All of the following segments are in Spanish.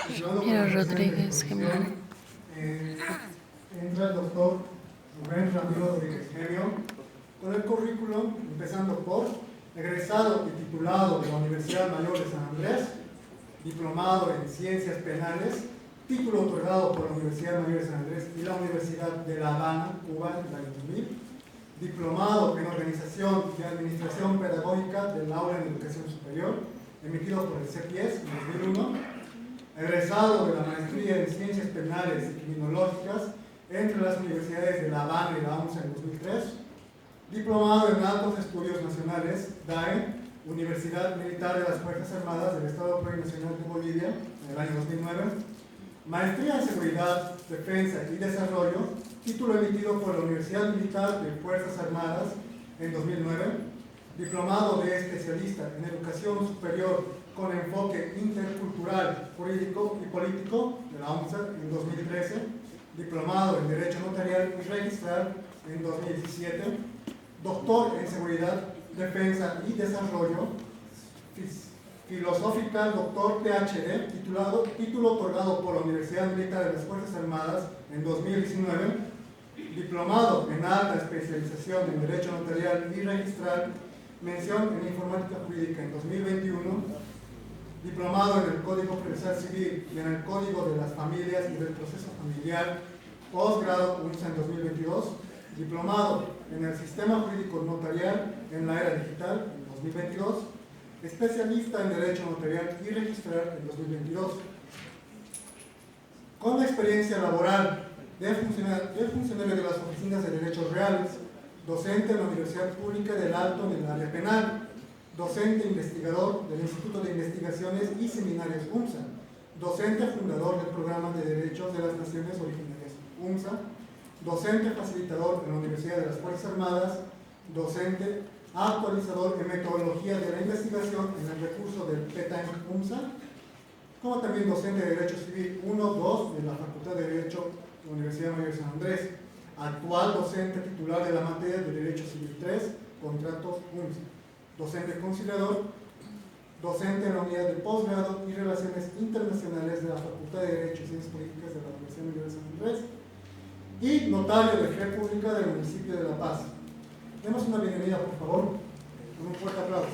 Mira Rodríguez Gemón. Entra el doctor Rubén Ramiro Rodríguez Gemio con el currículum, empezando por egresado y titulado de la Universidad Mayor de San Andrés, diplomado en Ciencias Penales, título otorgado por la Universidad Mayor de San Andrés y la Universidad de La Habana, Cuba, en el año 2000, diplomado en Organización y Administración Pedagógica del Aula en Educación Superior, emitido por el CEPIES en 2001, egresado de la Maestría en Ciencias Penales y Criminológicas entre las Universidades de La Habana y la UNSA en 2003, diplomado en Altos Estudios Nacionales, DAE, Universidad Militar de las Fuerzas Armadas del Estado Plurinacional de Bolivia, en el año 2009, maestría en Seguridad, Defensa y Desarrollo, título emitido por la Universidad Militar de Fuerzas Armadas en 2009, diplomado de especialista en Educación Superior con enfoque intercultural, jurídico y político de la UNSA en 2013, diplomado en Derecho Notarial y Registral en 2017, doctor en Seguridad, Defensa y Desarrollo, filosófica, doctor PhD, título otorgado por la Universidad Militar de las Fuerzas Armadas en 2019, diplomado en alta especialización en Derecho Notarial y Registral, mención en Informática Jurídica en 2021, diplomado en el Código Procesal Civil y en el Código de las Familias y del Proceso Familiar, posgrado UNSA en 2022, diplomado en el Sistema Jurídico Notarial en la Era Digital en 2022, especialista en Derecho Notarial y Registral en 2022. Con la experiencia laboral de funcionario de las oficinas de derechos reales, docente en la Universidad Pública del Alto en el área penal, docente investigador del Instituto de Investigaciones y Seminarios UNSA, docente fundador del Programa de Derechos de las Naciones Originarias UNSA, docente facilitador en la Universidad de las Fuerzas Armadas, docente actualizador en metodología de la investigación en el recurso del PETAN UNSA, como también docente de Derecho Civil 1-2 de la Facultad de Derecho de la Universidad Mayor de San Andrés, actual docente titular de la materia de Derecho Civil 3, Contratos UNSA, docente conciliador, docente en la unidad de posgrado y Relaciones Internacionales de la Facultad de Derecho y Ciencias Políticas de la Universidad Mayor de San Andrés, y notario de fe pública del municipio de La Paz. Demos una bienvenida, por favor, con un fuerte aplauso.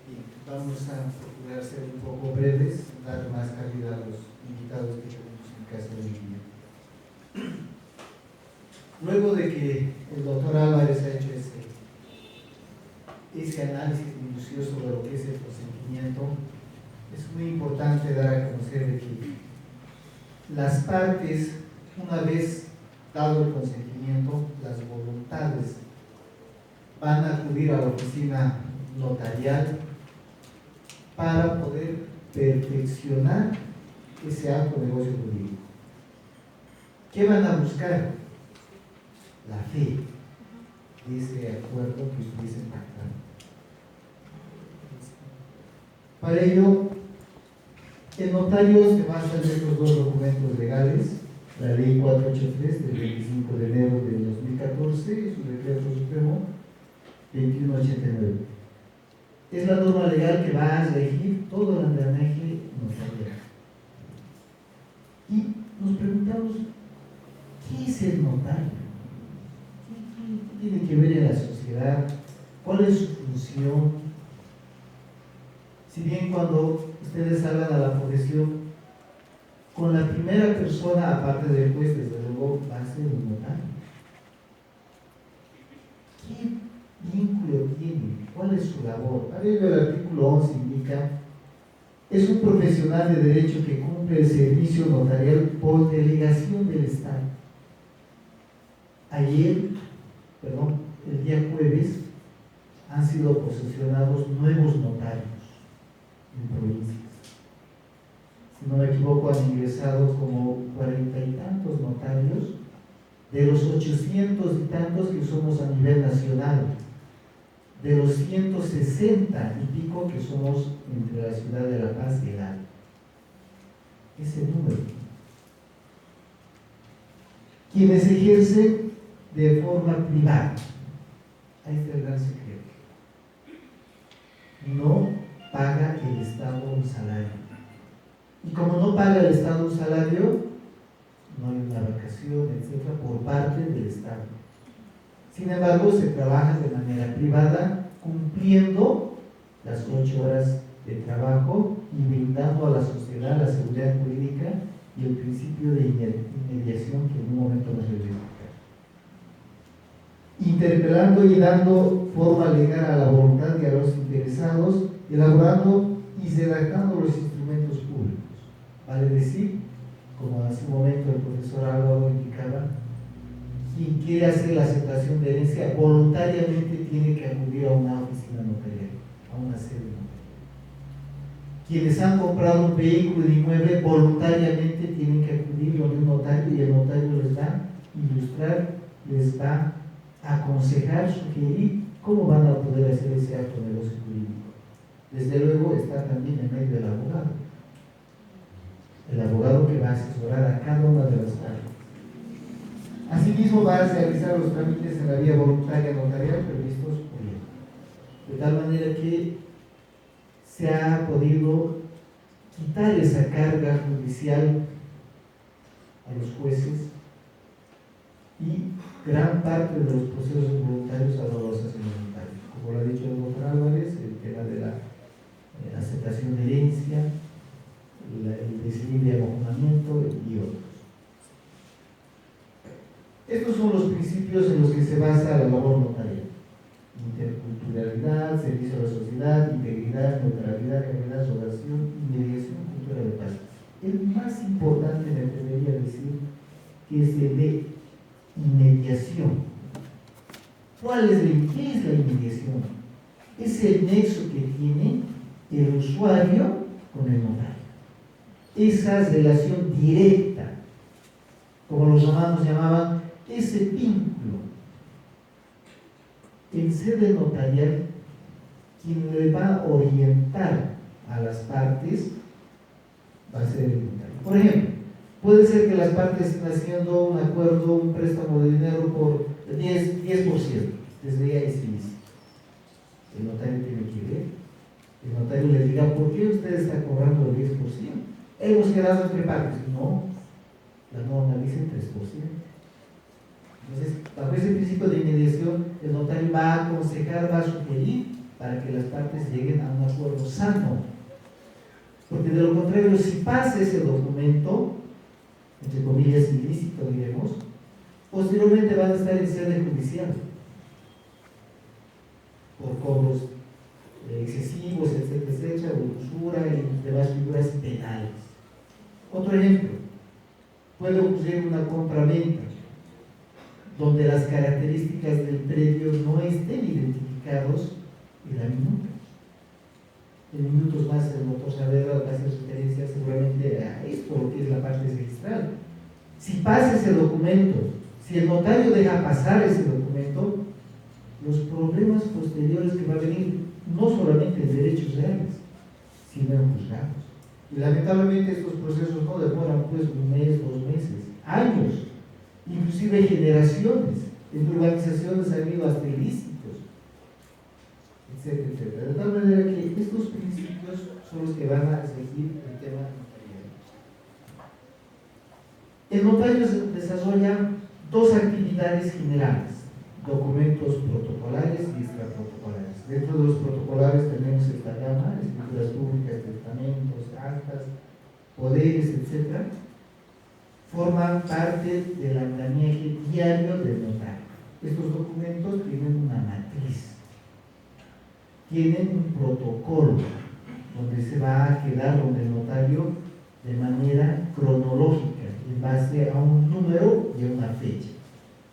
Bien, vamos a procurar ser un poco breves, dar más calidad a los invitados que tenemos en casa de hoy día. Luego de que el doctor Álvarez ha hecho ese análisis minucioso de lo que es el consentimiento, es muy importante dar a conocer de que las partes, una vez dado el consentimiento, las voluntades van a acudir a la oficina notarial para poder perfeccionar ese acto de negocio jurídico. ¿Qué van a buscar? La fe de ese acuerdo que estuviesen pactando. Para ello, el notario se basa en estos dos documentos legales, la Ley 483 del 25 de enero del 2014 y su decreto supremo 2189. Es la norma legal que va a regir todo el andamiaje notarial. Y nos preguntamos, ¿qué es el notario? ¿Qué tiene que ver en la sociedad? ¿Cuál es su función? Si bien cuando ustedes hablan a la profesión, con la primera persona, aparte del juez, desde luego, va a ser un notario. ¿Qué vínculo tiene? ¿Cuál es su labor? A ver, el artículo 11 indica: es un profesional de derecho que cumple el servicio notarial por delegación del Estado. El día jueves, han sido posesionados nuevos notarios en provincias. Si no me equivoco, han ingresado como 40 y tantos notarios de los 800 y tantos que somos a nivel nacional. de los 160 y pico que somos entre la ciudad de La Paz y el Alto. Ese número. Quienes ejercen de forma privada. Ahí está el gran secreto. No paga el Estado un salario. Y como no paga el Estado un salario, no hay una vacación, etcétera, por parte del Estado. Sin embargo, se trabaja de manera privada, cumpliendo las 8 horas de trabajo y brindando a la sociedad la seguridad jurídica y el principio de inmediación que en un momento nos debe explicar. Interpelando y dando forma legal a la voluntad y a los interesados, elaborando y redactando los instrumentos públicos. Vale decir, como hace un momento el profesor Álvaro indicaba, quien quiere hacer la aceptación de herencia voluntariamente tiene que acudir a una oficina notarial, a una sede notarial. Quienes han comprado un vehículo de inmueble voluntariamente tienen que acudir a un notario y el notario les va a ilustrar, les va a aconsejar, sugerir cómo van a poder hacer ese acto de negocio jurídico. Desde luego está también en medio el abogado que va a asesorar a cada una de las partes. Asimismo, va a realizar los trámites en la vía voluntaria notarial previstos por ley, de tal manera que se ha podido quitar esa carga judicial a los jueces y gran parte de los procesos voluntarios a los asesores voluntarios. Como lo ha dicho el doctor Álvarez, el tema de la aceptación de herencia, el decidir de abonamiento y otros. Estos son los principios en los que se basa la labor notarial: interculturalidad, servicio a la sociedad, integridad, neutralidad, calidad, asociación y mediación, cultura de paz. El más importante, me atrevería a decir, que es el de inmediación. ¿Qué es la inmediación? Es el nexo que tiene el usuario con el notario. Esa relación directa, como los romanos llamaban, ese vínculo. En sede notarial, quien le va a orientar a las partes va a ser el notario. Por ejemplo, puede ser que las partes estén haciendo un acuerdo, un préstamo de dinero por 10%, desde ya es ilícito. El notario tiene que ver. El notario le diga: ¿por qué usted está cobrando el 10%? Hemos quedado entre partes. No, la norma dice 3%. Entonces, bajo ese principio de inmediación, el notario va a aconsejar, va a sugerir para que las partes lleguen a un acuerdo sano. Porque de lo contrario, si pasa ese documento, entre comillas ilícito, diremos, posteriormente van a estar en sede judicial por cobros excesivos, etcétera, etcétera, usura y demás figuras penales. Otro ejemplo, puede ocurrir una compra-venta donde las características del predio no estén identificados en la minuta. En minutos más el doctor Saavedra va a hacer referencia seguramente a esto, lo que es la parte registral. Si pasa ese documento, si el notario deja pasar ese documento, los problemas posteriores que va a venir, no solamente en derechos reales, sino en juzgados. Y lamentablemente estos procesos no demoran pues un mes, 2 meses, años, inclusive generaciones. En urbanizaciones ha habido hasta ilícitos, etcétera, etcétera. De tal manera que estos principios son los que van a regir el tema notarial. El notario desarrolla 2 actividades generales: documentos protocolares y extraprotocolares. Dentro de los protocolares tenemos esta gama: escrituras públicas, testamentos, actas, poderes, etc. Forman parte del andamiaje diario del notario. Estos documentos tienen una matriz, tienen un protocolo donde se va a quedar donde el notario de manera cronológica, en base a un número y a una fecha.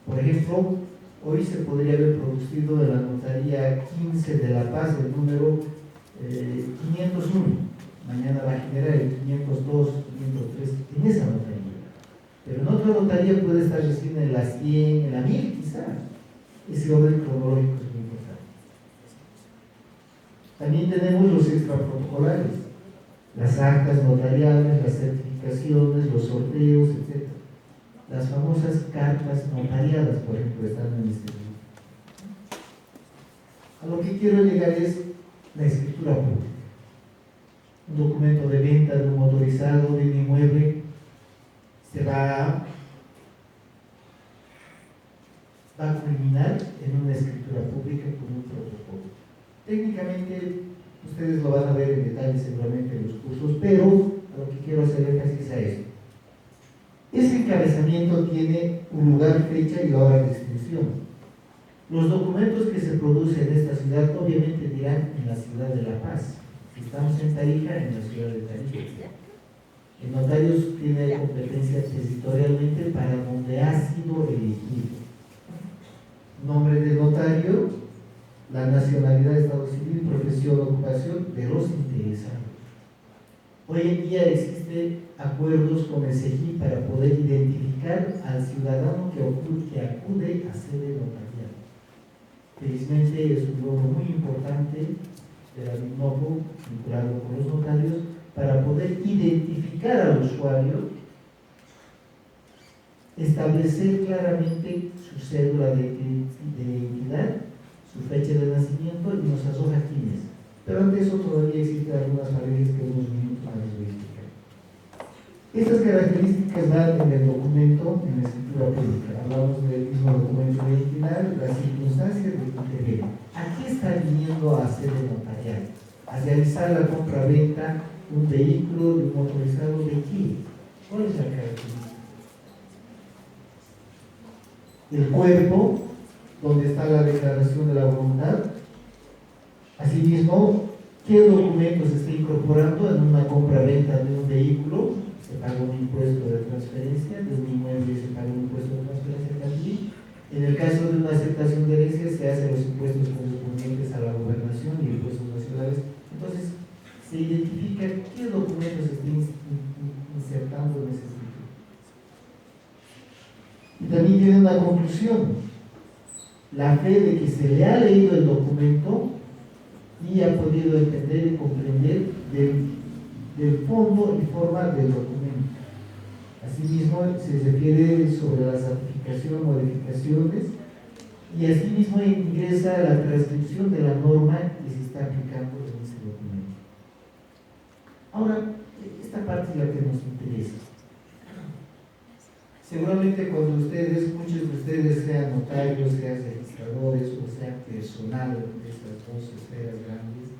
Por ejemplo, hoy se podría haber producido de la notaría 15 de La Paz el número 501. Mañana va a generar el 502, 503 en esa notaría. Pero en otra notaría puede estar recién en la 100, en la 1000 quizás. Ese orden cronológico es muy importante. También tenemos los extraprotocolares, las actas notariales, las certificaciones, los sorteos, etc. Las famosas cartas notariadas, por ejemplo, están en este libro. A lo que quiero llegar es la escritura pública. Un documento de venta de un motorizado, de un inmueble, se va a culminar en una escritura pública con un protocolo. Técnicamente, ustedes lo van a ver en detalle seguramente en los cursos, pero a lo que quiero hacer énfasis a esto. Ese encabezamiento tiene un lugar, fecha y hora de expedición. Los documentos que se producen en esta ciudad obviamente dirán en la ciudad de La Paz. Si estamos en Tarija, en la ciudad de Tarija. El notario tiene competencia territorialmente para donde ha sido elegido. Nombre del notario, la nacionalidad, estado civil, profesión, ocupación de los interesados. Hoy en día existen acuerdos con el SEGI para poder identificar al ciudadano que acude a sede notarial. Felizmente es un logro muy importante de la MINOPO, vinculado con los notarios, para poder identificar al usuario, establecer claramente su cédula de identidad, su fecha de nacimiento y nos arroja quién es. Pero ante eso todavía existen algunas falencias que en unos minutos más les voy a explicar. Estas características van en el documento, en la escritura pública. Hablamos del mismo documento de identidad, las circunstancias de interés. ¿A qué está viniendo a hacer el notarial? A realizar la compra-venta de un vehículo, de un motorizado, ¿de qué? ¿Cuál es la característica? El cuerpo, donde está la declaración de la voluntad. Asimismo, ¿qué documentos se está incorporando en una compra-venta de un vehículo? Se paga un impuesto de transferencia, de un inmueble se paga un impuesto de transferencia también. En el caso de una aceptación de herencia, se hacen los impuestos correspondientes a la gobernación y impuestos nacionales. Entonces, se identifica qué documentos se están insertando en ese sitio. Y también tiene una conclusión. La fe de que se le ha leído el documento y ha podido entender y comprender del fondo y forma del documento. Asimismo, se refiere sobre la certificación, modificaciones, y asimismo ingresa la transcripción de la norma que se está aplicando en ese documento. Ahora, esta parte es la que nos interesa. Seguramente cuando ustedes, muchos de ustedes sean notarios, sean registradores o sean personal de estas dos esferas grandes,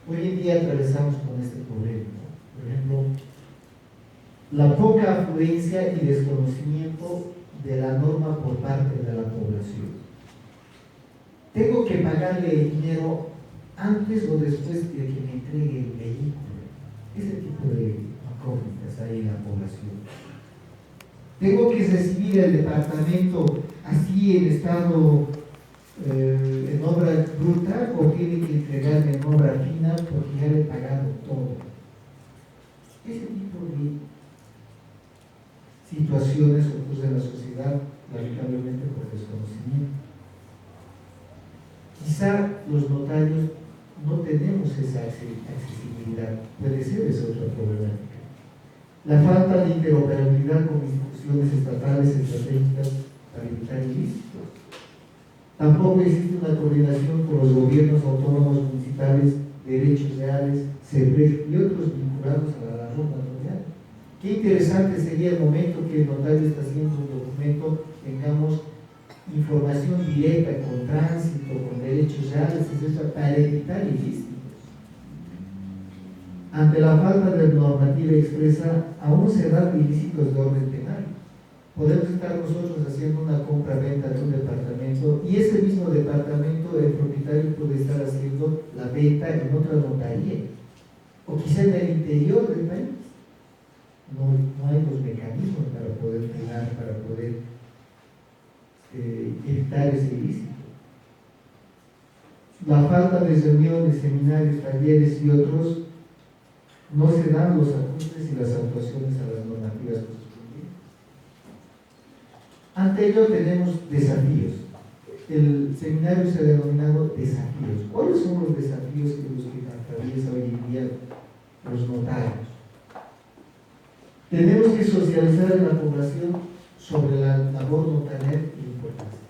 hoy en día atravesamos con este problema, ¿no? Por ejemplo, la poca afluencia y desconocimiento de la norma por parte de la población. Tengo que pagarle el dinero antes o después de que me entregue el vehículo. Ese tipo de incógnitas hay en la población. Tengo que recibir el departamento así en estado en obra bruta, o tiene que entregarme en obra fina porque ya le he pagado todo. Ese tipo de situaciones ocurren en la sociedad, lamentablemente por desconocimiento. Quizá los notarios no tenemos esa accesibilidad, puede ser esa otra problemática. La falta de interoperabilidad con instituciones estatales estratégicas para evitar ilícitos. Tampoco existe una coordinación con los gobiernos autónomos municipales, derechos reales, CEPRES y otros vinculados a la norma notarial. Qué interesante sería el momento que el notario está haciendo un documento, tengamos información directa con tránsito, con derechos reales, etc., para evitar ilícitos. Ante la falta de normativa expresa, aún se dan ilícitos de orden penal. Podemos estar nosotros haciendo una compra-venta de un departamento y ese mismo departamento, el propietario puede estar haciendo la venta en otra notaría, o quizá en el interior del país. No hay los mecanismos para poder frenar, para poder evitar ese ilícito. La falta de reuniones, seminarios, talleres y otros, no se dan los ajustes y las actuaciones a las normativas correspondientes. Ante ello tenemos desafíos. el seminario se ha denominado desafíos. ¿Cuáles son los desafíos que atraviesa hoy en día los notarios? Tenemos que socializar a la población sobre la labor notarial y la importancia.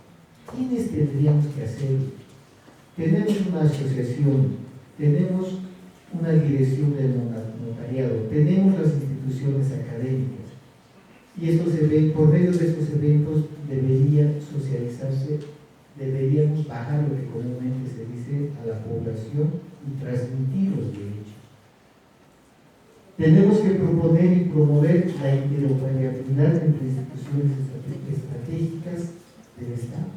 ¿Quiénes tendríamos que hacerlo? Tenemos una asociación, tenemos una dirección del notariado, tenemos las instituciones académicas. Y por medio de estos eventos debería socializarse, deberíamos bajar lo que comúnmente se dice a la población y transmitir los derechos. Tenemos que proponer y promover la interoperabilidad entre instituciones estratégicas del Estado.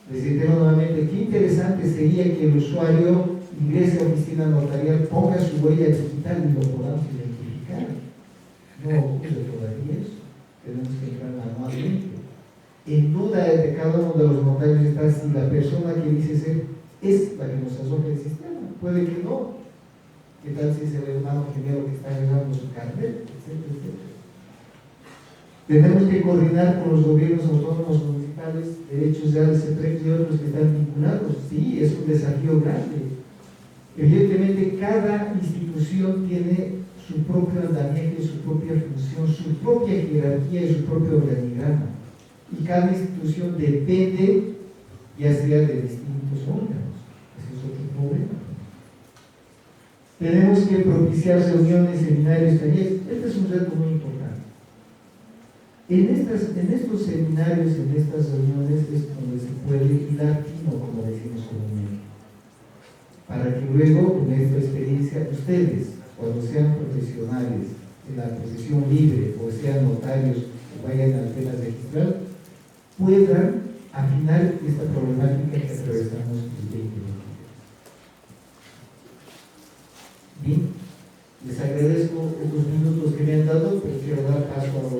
Les reitero nuevamente, qué interesante sería que el usuario ingrese a oficina notarial, ponga su huella digital y lo podamos identificar. No ocurre todavía eso. Tenemos que entrar manualmente. En duda de cada uno de los notarios está si la persona que dice ser es la que nos asocia el sistema. Puede que no. ¿Qué tal si es el hermano gemelo que está llevando su carnet? Etcétera, etcétera. Tenemos que coordinar con los gobiernos autónomos municipales, derechos reales, y otros que están vinculados. Sí, es un desafío grande. Evidentemente, cada institución tiene su propio andamiaje, su propia función, su propia jerarquía y su propio organigrama. Y cada institución depende, ya sea de distintos órganos. Ese es otro problema. Tenemos que propiciar reuniones, seminarios, talleres. Este es un reto muy importante. En estos seminarios, en estas reuniones, es donde se puede hilar fino, como decimos comúnmente, para que luego, con esta experiencia, ustedes, cuando sean profesionales en la profesión libre o sean notarios o vayan a la registral, puedan afinar esta problemática que atravesamos el 2020. Bien, les agradezco estos minutos que me han dado, pero quiero dar paso a los